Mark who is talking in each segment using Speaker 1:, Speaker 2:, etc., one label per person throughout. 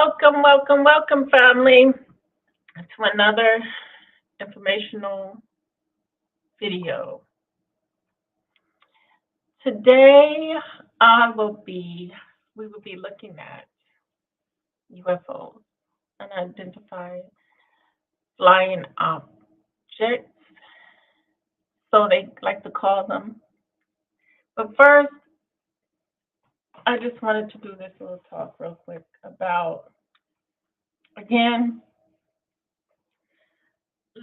Speaker 1: Welcome, welcome, welcome, family, to another informational video. Today, we will be looking at UFOs, unidentified flying objects, so they like to call them. But first, I just wanted to do this little talk real quick about, again,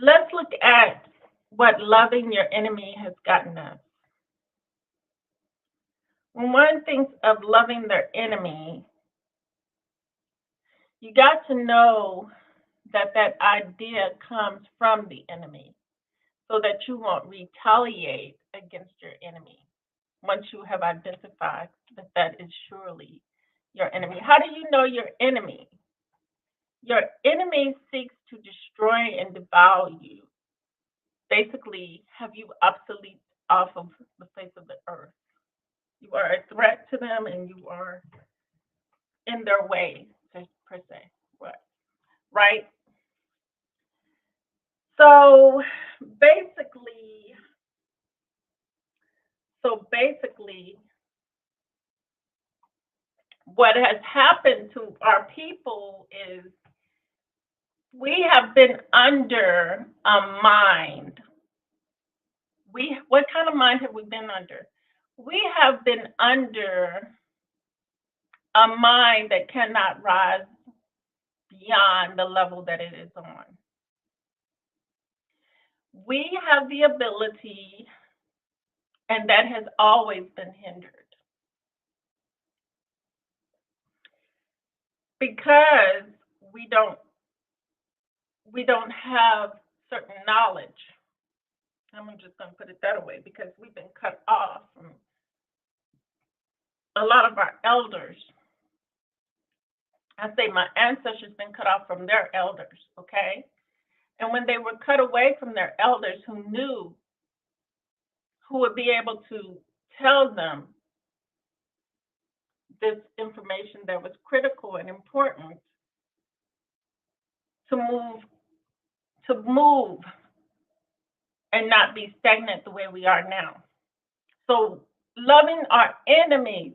Speaker 1: let's look at what loving your enemy has gotten us. When one thinks of loving their enemy, you got to know that that idea comes from the enemy so that you won't retaliate against your enemy once you have identified that that is surely your enemy. How do you know your enemy? Your enemy seeks to destroy and devour you, basically have you obsolete off of the face of the earth. You are a threat to them and you are in their way, per se. What? Right? So basically, so basically, what has happened to our people is we have been under a mind. What kind of mind have we been under? We have been under a mind that cannot rise beyond the level that it is on. We have the ability, and that has always been hindered because we don't have certain knowledge. I'm just going to put it that way because we've been cut off from a lot of our elders. I say my ancestors been cut off from their elders, okay? And when they were cut away from their elders who knew, who would be able to tell them this information that was critical and important to move and not be stagnant the way we are now. So loving our enemies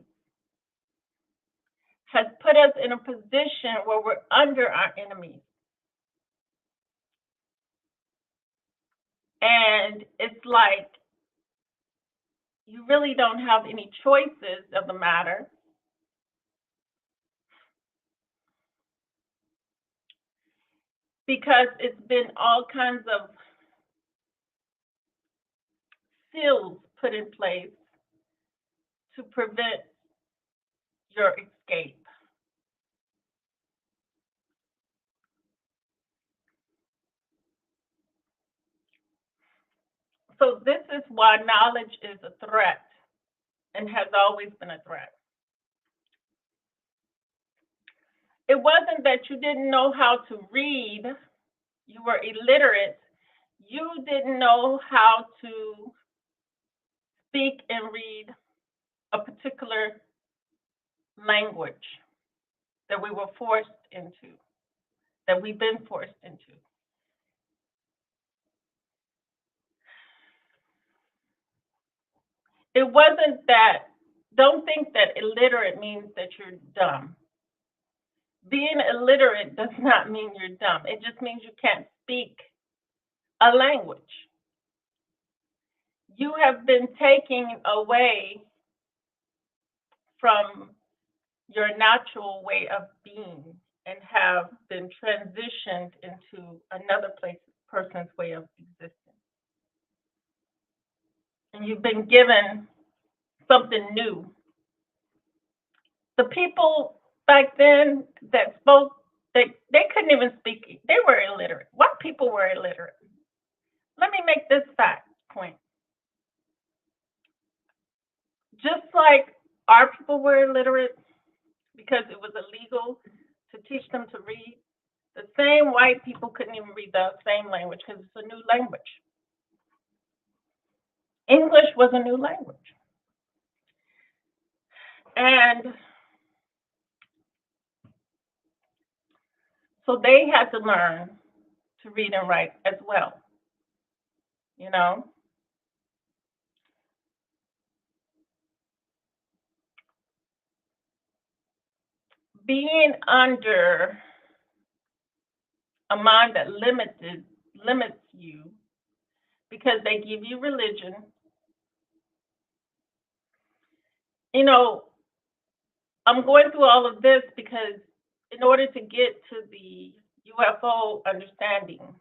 Speaker 1: has put us in a position where we're under our enemies. And it's like you really don't have any choices of the matter. Because it's been all kinds of seals put in place to prevent your escape. So this is why knowledge is a threat and has always been a threat. It wasn't that you didn't know how to read, you were illiterate, you didn't know how to speak and read a particular language that we were forced into, that we've been forced into. It wasn't that, don't think that illiterate means that you're dumb. Being illiterate does not mean you're dumb. It just means you can't speak a language. You have been taken away from your natural way of being and have been transitioned into another person's way of existing. And you've been given something new. The people back then that spoke, they couldn't even speak. They were illiterate. What people were illiterate? Let me make this fact point. Just like our people were illiterate because it was illegal to teach them to read, the same white people couldn't even read the same language because it's a new language. English was a new language. And So they had to learn to read and write as well, you know? Being under a mind that limits you because they give you religion. You know, I'm going through all of this because in order to get to the UFO understanding,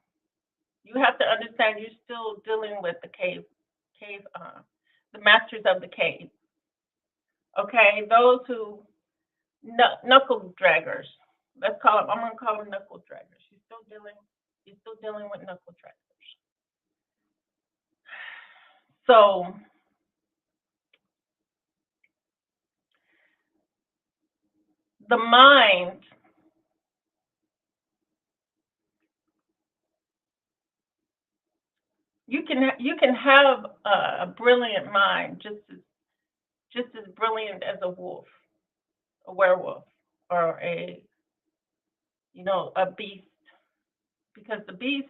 Speaker 1: you have to understand you're still dealing with the the masters of the cave. Okay, those who knuckle draggers. Let's call them. I'm gonna call them knuckle draggers. You're still dealing with knuckle draggers. So the mind, you can have a brilliant mind just as brilliant as a wolf, a werewolf, or a beast, because the beast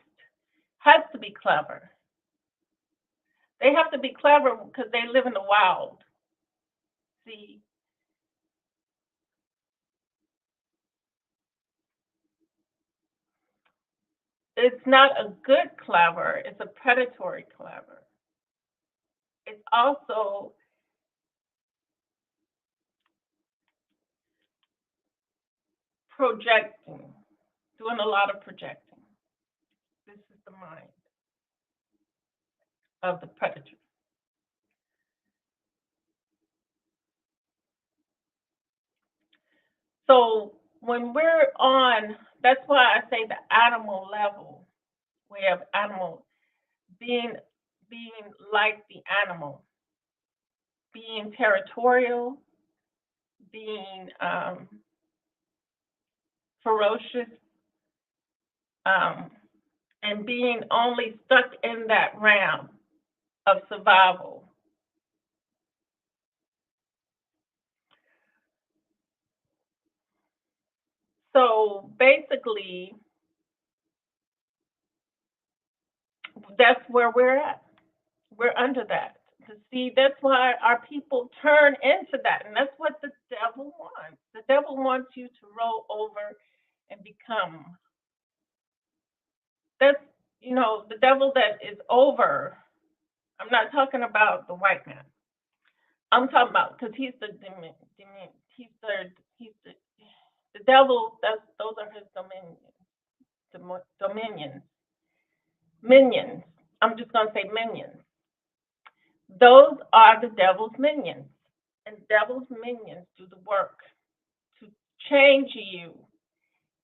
Speaker 1: has to be clever. They have to be clever because they live in the wild. See, it's not a good clever; it's a predatory clever. It's also projecting, doing a lot of projecting. This is the mind of the predator. So when we're on, that's why I say the animal level, way of animal being being like the animal, being territorial, being ferocious, um, and being only stuck in that realm of survival. So basically, that's where we're at. We're under that. To see, that's why our people turn into that, and that's what the devil wants. The devil wants you to roll over and become. That's the devil that is over. I'm not talking about the white man. I'm talking about because he's the he's the devil. Those are his dominions, minions. I'm just gonna say minions. Those are the devil's minions, and devil's minions do the work to change you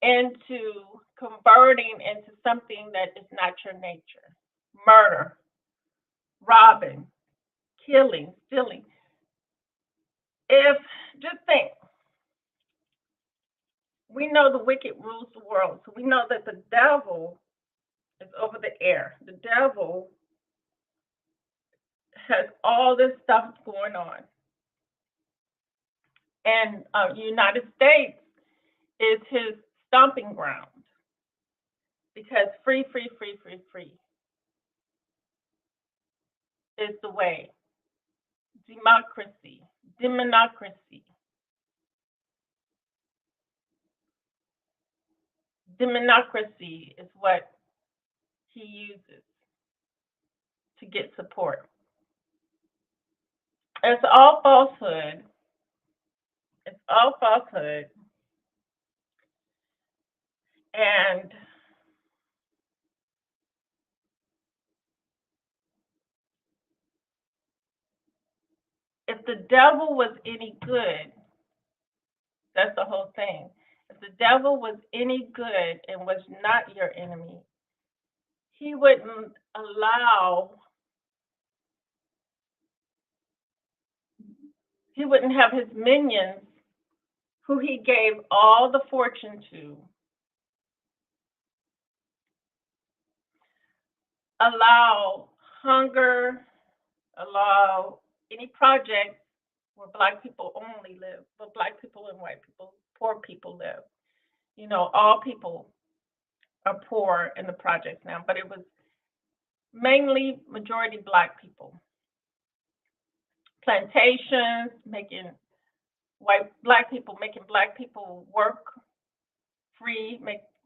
Speaker 1: into converting into something that is not your nature. Murder, robbing, killing, stealing. If just think, we know the wicked rules the world, so we know that the devil is over the air. The devil has all this stuff going on, and United States is his stomping ground because free, free, free, free, free is the way. Democracy, democracy, democracy is what he uses to get support. It's all falsehood. It's all falsehood. And if the devil was any good, that's the whole thing. If the devil was any good and was not your enemy, he wouldn't allow, he wouldn't have his minions, who he gave all the fortune to, allow hunger, allow any project where black people only live, but black people and white people, poor people live. All people. are poor in the projects now, but it was mainly majority Black people. Plantations, making Black people making Black people work free,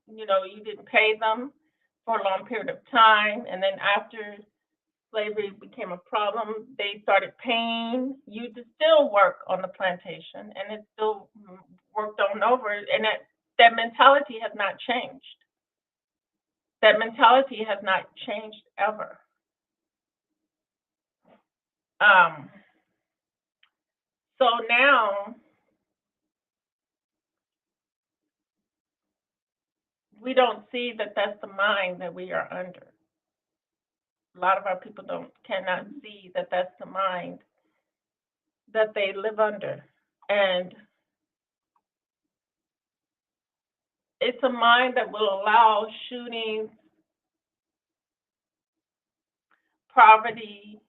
Speaker 1: you didn't pay them for a long period of time. And then after slavery became a problem, they started paying you to still work on the plantation, and it still worked on over. And that mentality has not changed. That mentality has not changed ever. Um, so now we don't see that that's the mind that we are under. A lot of our people cannot see that that's the mind that they live under, and it's a mind that will allow shootings, poverty,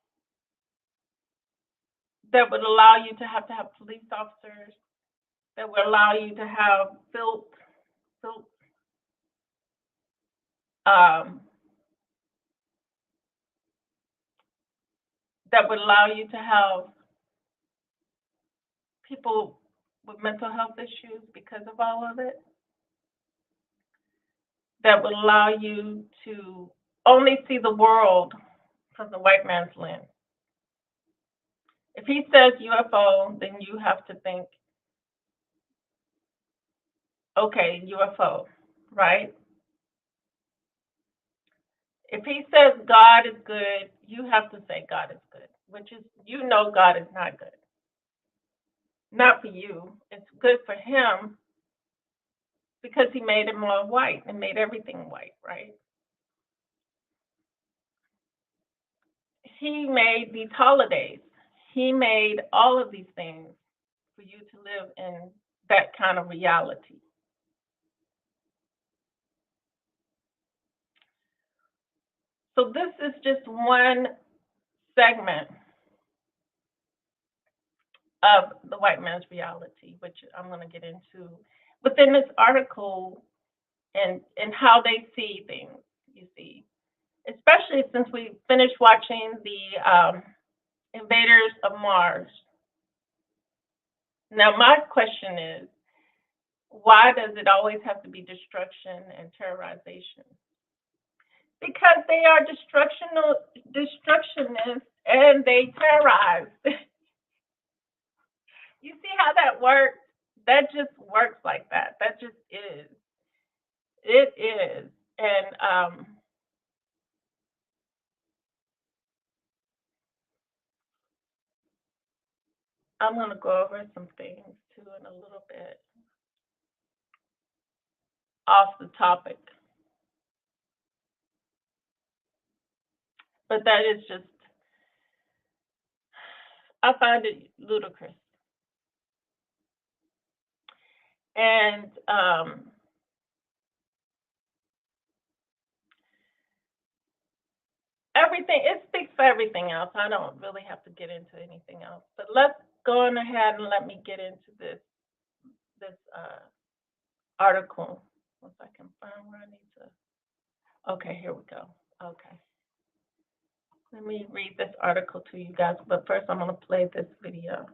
Speaker 1: that would allow you to have police officers, that would allow you to have filth, um, that would allow you to have people with mental health issues because of all of it, that would allow you to only see the world from the white man's lens. If he says UFO, then you have to think, okay, UFO, right? If he says God is good, you have to say God is good, which is, God is not good. Not for you. It's good for him because he made him all white and made everything white, right? He made these holidays. He made all of these things for you to live in that kind of reality. So this is just one segment of the white man's reality, which I'm going to get into within this article, and how they see things, you see. Especially since we finished watching the Invaders of Mars. Now, my question is, why does it always have to be destruction and terrorization? Because they are destructionists and they terrorize. You see how that works? That just works like that. That just is. It is. And I'm going to go over some things too in a little bit off the topic. But that is just, I find it ludicrous. And it speaks for everything else. I don't really have to get into anything else. But let's go on ahead and let me get into this article. Once I can find where I need to. Okay, here we go. Okay. Let me read this article to you guys, but first I'm going to play this video.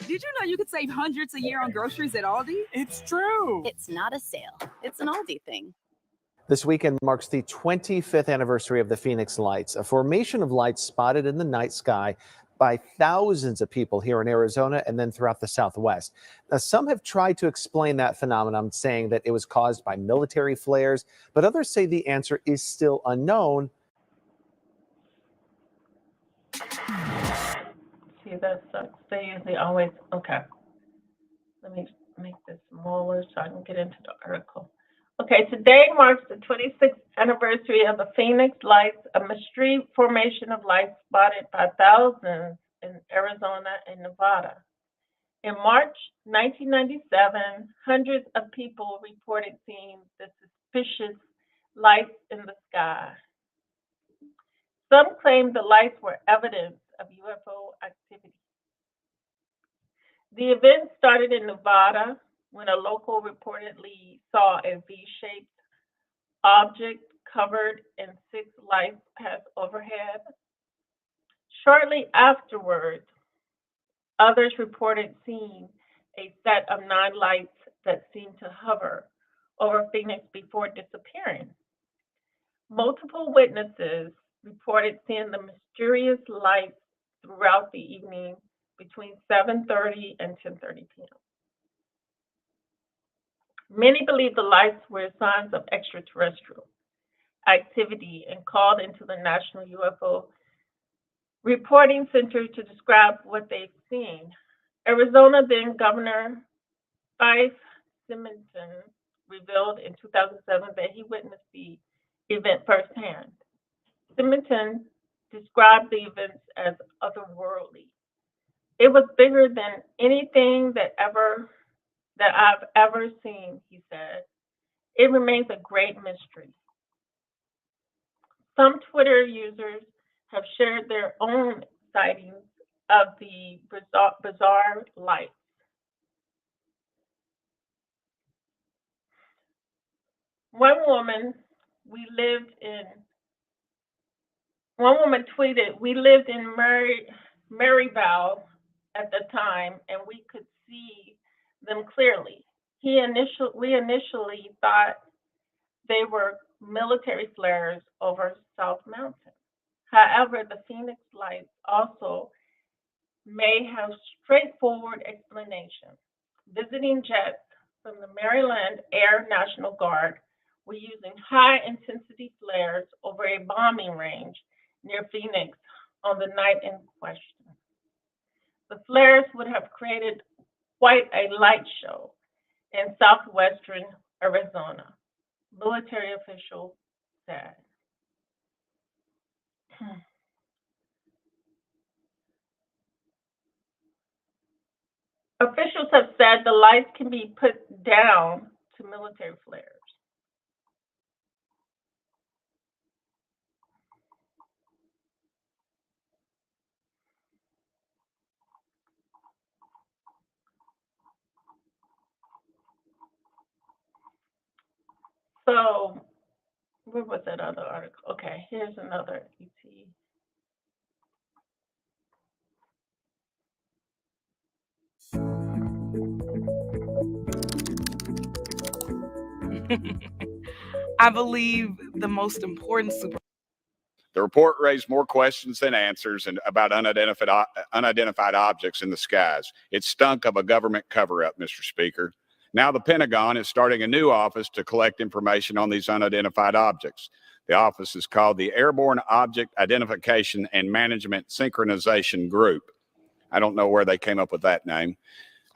Speaker 2: Did you know you could save hundreds a year on groceries at Aldi?
Speaker 3: It's true.
Speaker 4: It's not a sale. It's an Aldi thing.
Speaker 5: This weekend marks the 25th anniversary of the Phoenix Lights, a formation of lights spotted in the night sky by thousands of people here in Arizona and then throughout the Southwest. Now, some have tried to explain that phenomenon, saying that it was caused by military flares, but others say the answer is still unknown.
Speaker 1: See, that sucks. They usually always, okay. Let me make this smaller so I can get into the article. Okay, today marks the 26th anniversary of the Phoenix Lights, a mystery formation of lights spotted by thousands in Arizona and Nevada. In March 1997, hundreds of people reported seeing the suspicious lights in the sky. Some claimed the lights were evidence of UFO activity. The event started in Nevada when a local reportedly saw a V-shaped object covered in 6 lights passed overhead. Shortly afterwards, others reported seeing a set of 9 lights that seemed to hover over Phoenix before disappearing. Multiple witnesses reported seeing the mysterious lights throughout the evening between 7:30 and 10:30 p.m. Many believe the lights were signs of extraterrestrial activity and called into the National UFO Reporting Center to describe what they've seen. Arizona then Governor Fife Symington revealed in 2007 that he witnessed the event firsthand. Symington described the events as otherworldly. It was bigger than anything that I've ever seen, he said. It remains a great mystery. Some Twitter users have shared their own sightings of the bizarre lights. One woman tweeted, "We lived in Maryville at the time, and we could see them clearly. We initially thought they were military flares over South Mountain. However, the Phoenix lights also may have straightforward explanation. Visiting jets from the Maryland Air National Guard were using high-intensity flares over a bombing range near Phoenix on the night in question. The flares would have created quite a light show in southwestern Arizona," military official said. Officials have said the lights can be put down to military flares. So, where was that other article? Okay, here's another ET.
Speaker 2: I believe the most important
Speaker 3: The report raised more questions than answers and about unidentified objects in the skies. It stunk of a government cover-up, Mr. Speaker. Now the Pentagon is starting a new office to collect information on these unidentified objects. The office is called the Airborne Object Identification and Management Synchronization Group. I don't know where they came up with that name.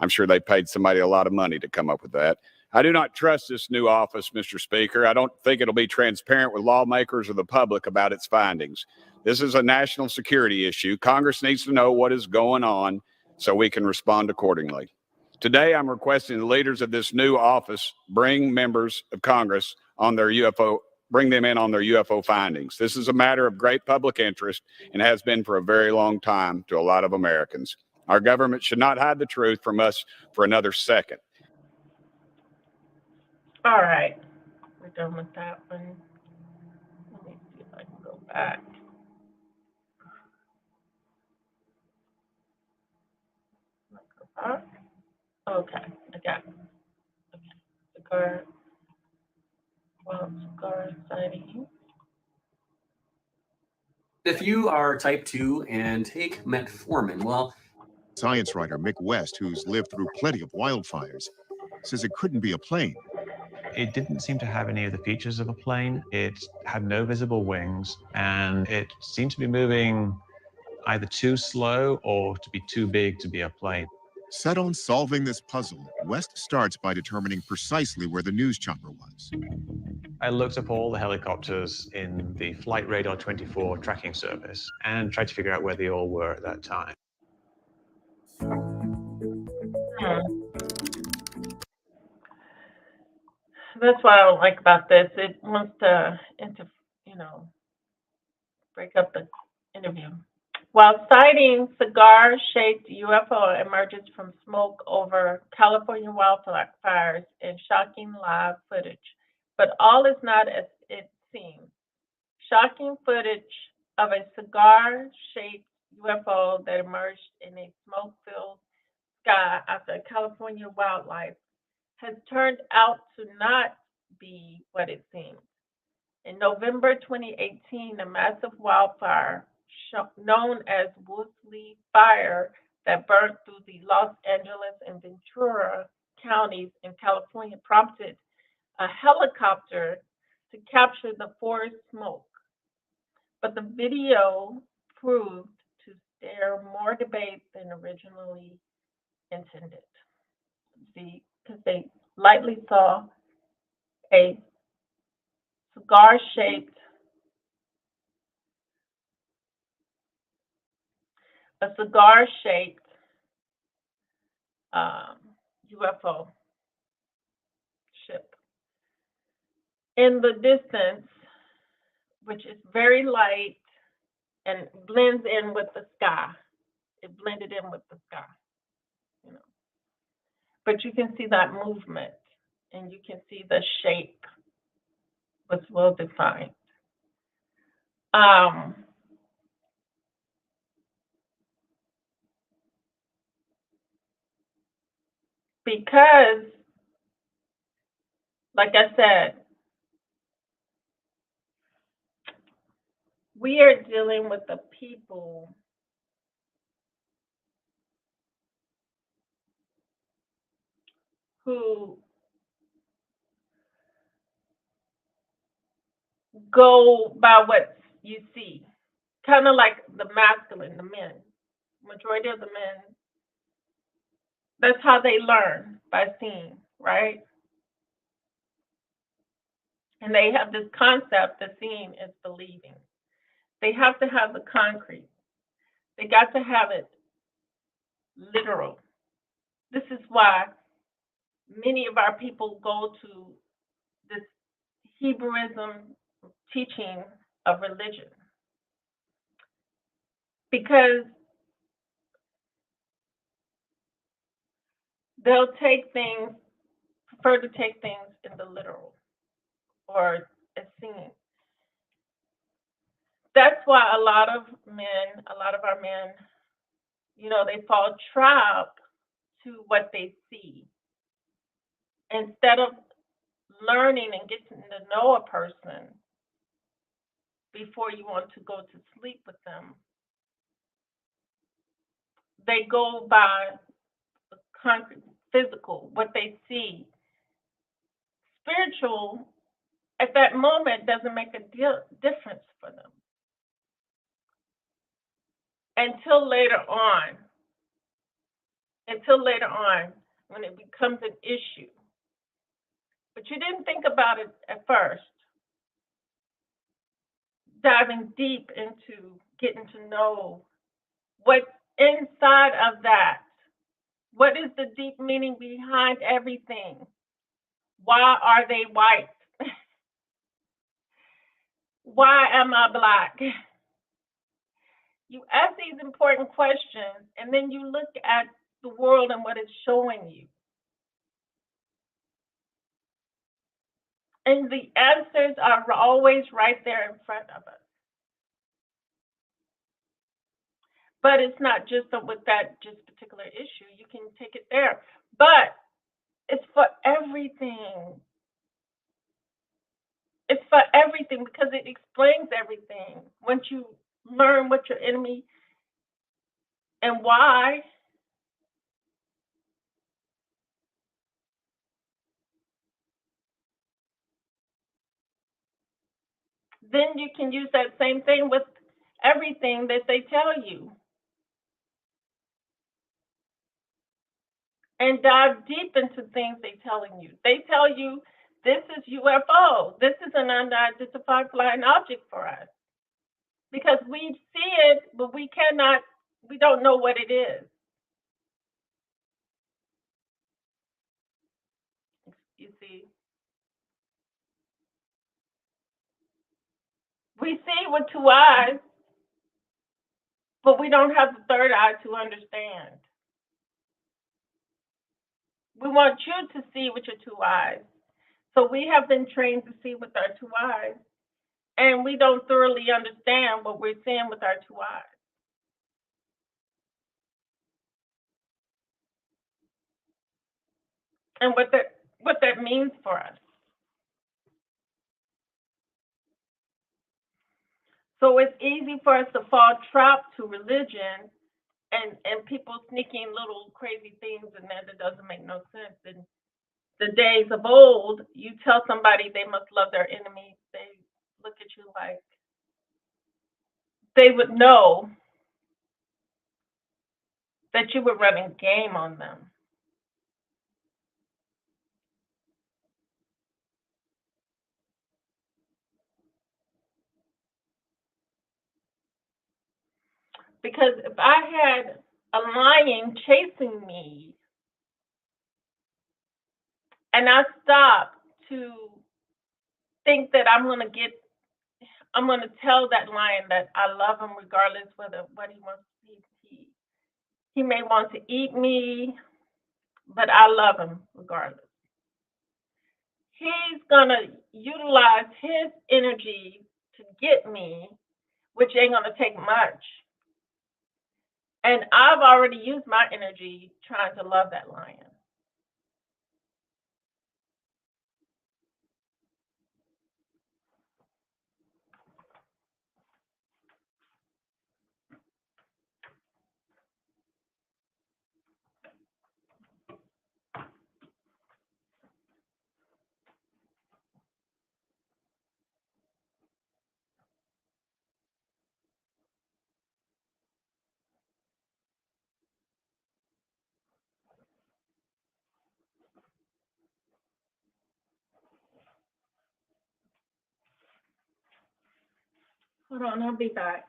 Speaker 3: I'm sure they paid somebody a lot of money to come up with that. I do not trust this new office, Mr. Speaker. I don't think it'll be transparent with lawmakers or the public about its findings. This is a national security issue. Congress needs to know what is going on so we can respond accordingly. Today, I'm requesting the leaders of this new office bring members of Congress on their bring them in on their UFO findings. This is a matter of great public interest and has been for a very long time to a lot of Americans. Our government should not hide the truth from us for another second.
Speaker 1: All right, we're done with that one. Let me see if I can go back. Okay, I got it. Okay, cigar sighting.
Speaker 6: If you are type 2 and take metformin, well,
Speaker 7: Science writer Mick West, who's lived through plenty of wildfires, says it couldn't be a plane.
Speaker 8: It didn't seem to have any of the features of a plane. It had no visible wings, and it seemed to be moving either too slow or to be too big to be a plane.
Speaker 7: Set on solving this puzzle, West starts by determining precisely where the news chopper was.
Speaker 8: I looked up all the helicopters in the Flight Radar 24 tracking service and tried to figure out where they all were at that time.
Speaker 1: That's what I don't like about this. It wants to, break up the interview. While sighting cigar-shaped UFO emerges from smoke over California wildfires in shocking live footage But all is not as it seems. Shocking footage of a cigar-shaped UFO that emerged in a smoke-filled sky after a California wildlife has turned out to not be what it seems. In November 2018, a massive wildfire known as Woolsey Fire that burned through the Los Angeles and Ventura counties in California prompted a helicopter to capture the forest smoke. But the video proved to stir more debate than originally intended. See, because they lightly saw a cigar-shaped UFO ship in the distance, which is very light and blends in with the sky. It blended in with the sky, you know. But you can see that movement, and you can see the shape was well defined. Because, like I said, we are dealing with the people who go by what you see, kind of like the masculine, the men. Majority of the men, that's how they learn, by seeing, right? And they have this concept that seeing is believing. They have to have the concrete. They got to have it literal. This is why many of our people go to this Hebrewism teaching of religion, because they'll prefer to take things in the literal or as seen. That's why a lot of our men, they fall trap to what they see. Instead of learning and getting to know a person before you want to go to sleep with them, they go by the concrete, physical, what they see. Spiritual, at that moment, doesn't make a difference for them until later on. When it becomes an issue. But you didn't think about it at first. Diving deep into getting to know what's inside of that. What is the deep meaning behind everything? Why are they white? Why am I black? You ask these important questions, and then you look at the world and what it's showing you. And the answers are always right there in front of us. But it's not just with that just particular issue. You can take it there. But it's for everything. It's for everything because it explains everything. Once you learn what your enemy and why, then you can use that same thing with everything that they tell you. And dive deep into things they're telling you. They tell you this is UFO. This is an unidentified flying object for us. Because we see it, but we don't know what it is. You see? We see with two eyes, but we don't have the third eye to understand. We want you to see with your two eyes So we have been trained to see with our two eyes, and we don't thoroughly understand what we're seeing with our two eyes. And what that means for us. So it's easy for us to fall trapped to religion and people sneaking little crazy things in there that doesn't make no sense. In the days of old, you tell somebody they must love their enemies, they look at you like they would know that you were running game on them. Because if I had a lion chasing me and I stop to think that I'm going to tell that lion that I love him regardless whether what he wants to eat. He may want to eat me, but I love him regardless. He's going to utilize his energy to get me, which ain't going to take much. And I've already used my energy trying to love that lion. Hold on, I'll be back.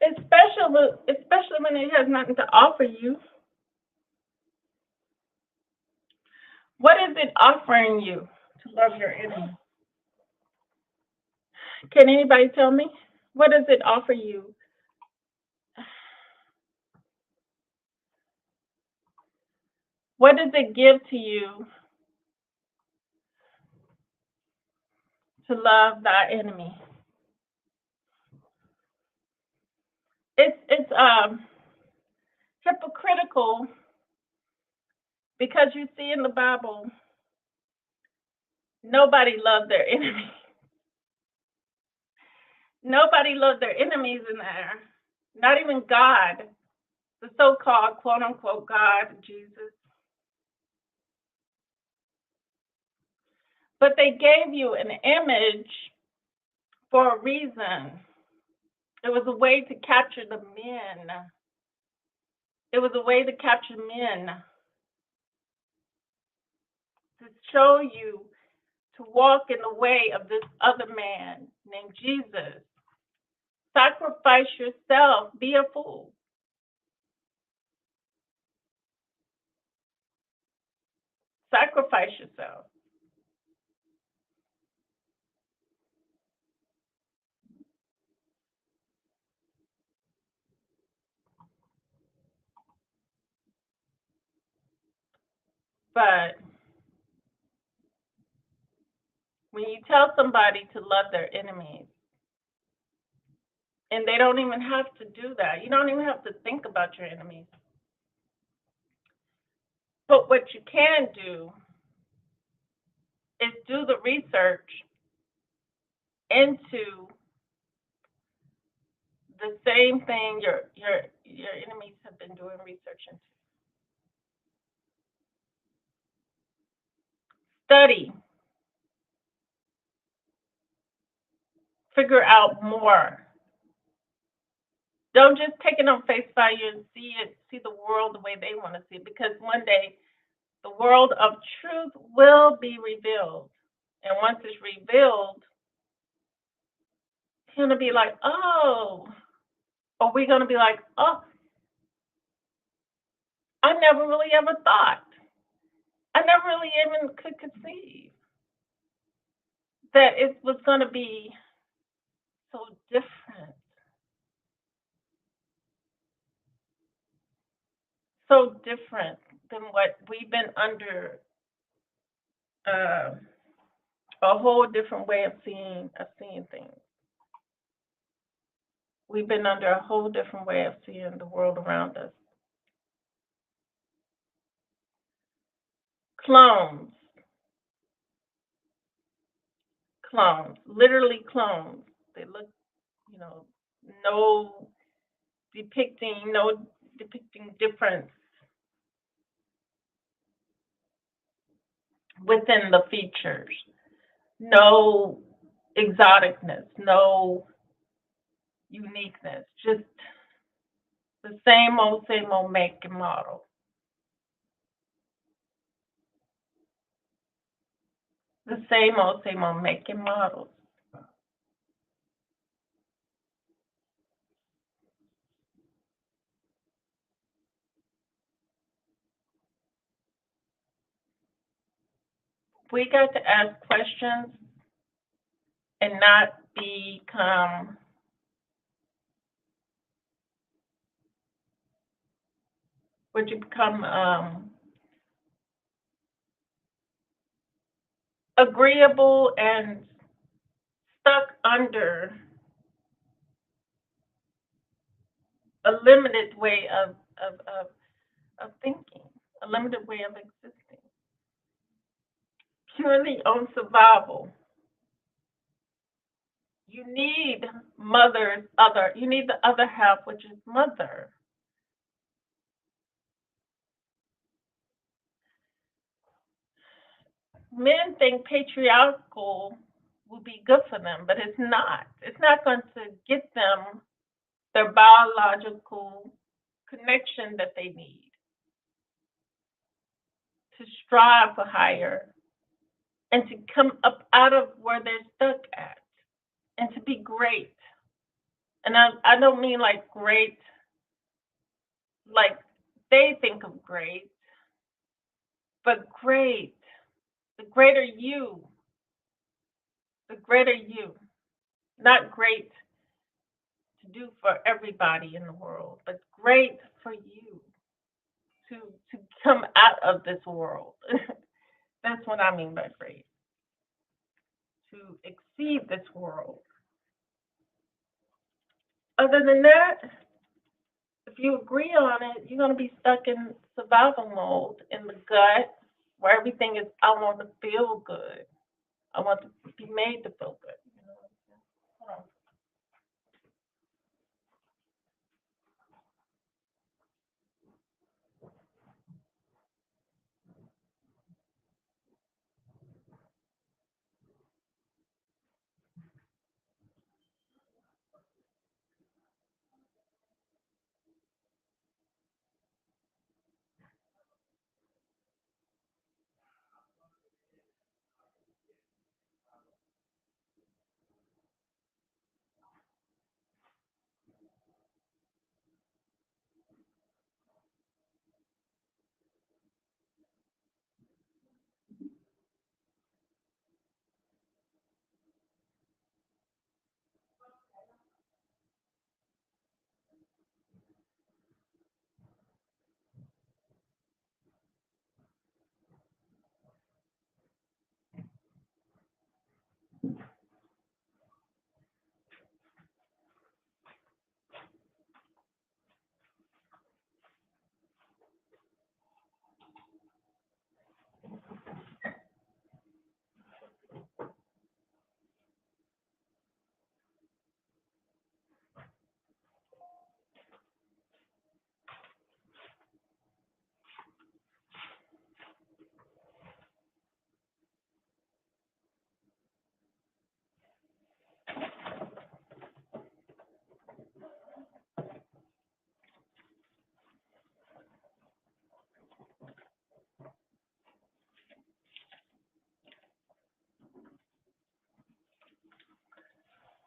Speaker 1: Especially when it has nothing to offer you. What is it offering you to love your enemy? Can anybody tell me? What does it offer you? What does it give to you to love thy enemy? It's hypocritical because you see in the Bible nobody loved their enemy. Nobody loved their enemies in there. Not even God, the so-called quote unquote God, Jesus. But they gave you an image for a reason. It was a way to capture the men. It was a way to capture men, to show you to walk in the way of this other man named Jesus. Sacrifice yourself, be a fool. Sacrifice yourself. But when you tell somebody to love their enemies, And they don't even have to do that. You don't even have to think about your enemies. But what you can do is do the research into the same thing your enemies have been doing research into. Study, figure out more. Don't just take it on face value and see the world the way they want to see it, because one day the world of truth will be revealed. And once it's revealed, it's going to be like, oh, or we're going to be like, oh, I never really ever thought. I never really even could conceive that it was going to be so different. So different than what we've been under, a whole different way of seeing things. We've been under a whole different way of seeing the world around us. Clones, literally clones. They look, you know, no depicting difference within the features. No exoticness, no uniqueness, just the same old make and model. The same old make and model. We got to ask questions and not become agreeable and stuck under a limited way of thinking, a limited way of existing, purely on survival. You need you need the other half, which is mother. Men think patriarchal will be good for them, but it's not. It's not going to get them their biological connection that they need to strive for higher and to come up out of where they're stuck at and to be great. And I don't mean like great, like they think of great, but great, the greater you, not great to do for everybody in the world, but great for you to come out of this world. That's what I mean by great. To exceed this world. Other than that, if you agree on it, you're going to be stuck in survival mode in the gut, where everything is, I want to feel good. I want to be made to feel good. You know? Hold on.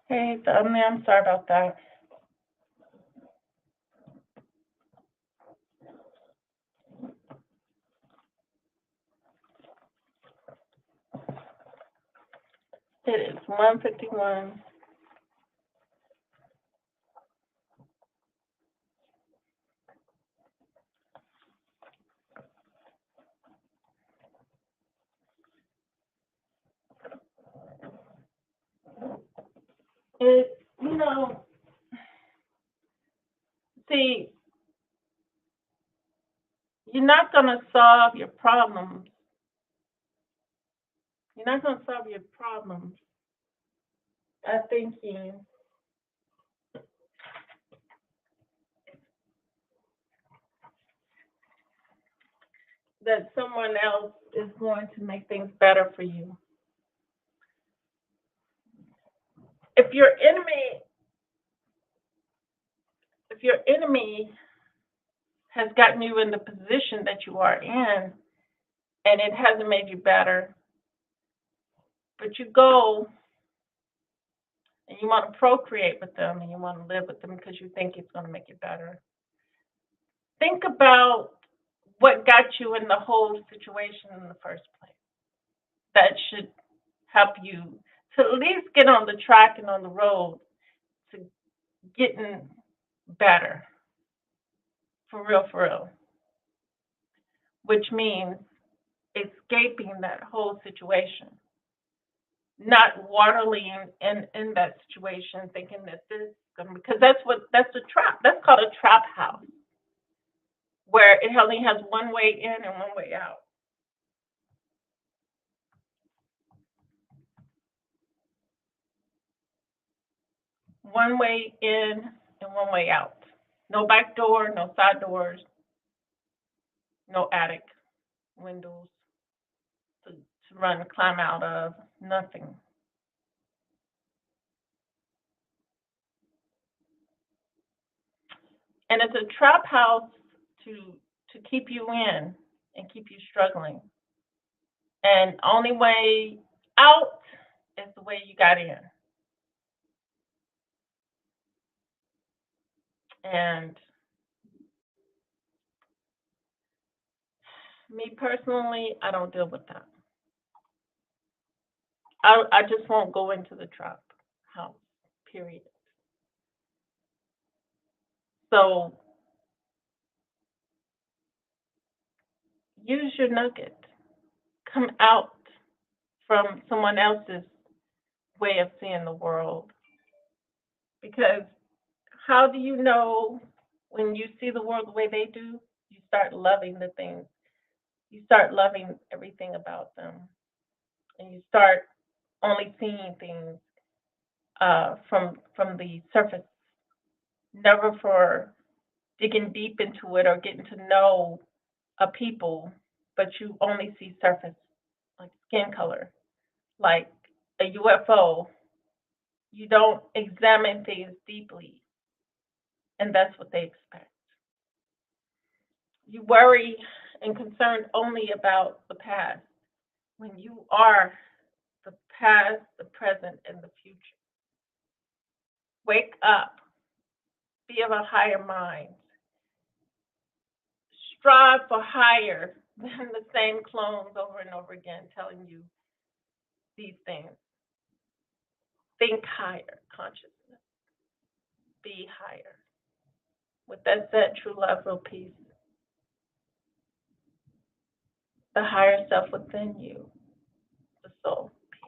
Speaker 1: Hey, family, I'm sorry about that. It is 1:51. It, you know, see, you're not going to solve your problems. You're not going to solve your problems by thinking that someone else is going to make things better for you. If your enemy has gotten you in the position that you are in and it hasn't made you better, but you go and you want to procreate with them and you want to live with them because you think it's going to make it better. Think about what got you in the whole situation in the first place. That should help you to at least get on the track and on the road to getting better. For real. Which means escaping that whole situation. Not waddling in that situation thinking that this is going to, because that's a trap. That's called a trap house, where it only has one way in and one way out. One way in and one way out. No back door, no side doors, no attic windows to run, climb out of, nothing. And it's a trap house to keep you in and keep you struggling. And only way out is the way you got in. And me personally, I don't deal with that. I just won't go into the trap house, period. So use your nugget. Come out from someone else's way of seeing the world. Because how do you know when you see the world the way they do? You start loving the things. You start loving everything about them. And you start only seeing things from the surface, never for digging deep into it or getting to know a people, but you only see surface, like skin color, like a UFO. You don't examine things deeply, and that's what they expect. You worry and concerned only about the past when you are the past, the present, and the future. Wake up, be of a higher mind, strive for higher than the same clones over and over again telling you these things. Think higher consciousness, be higher. With that said, true love, real peace. The higher self within you, the soul.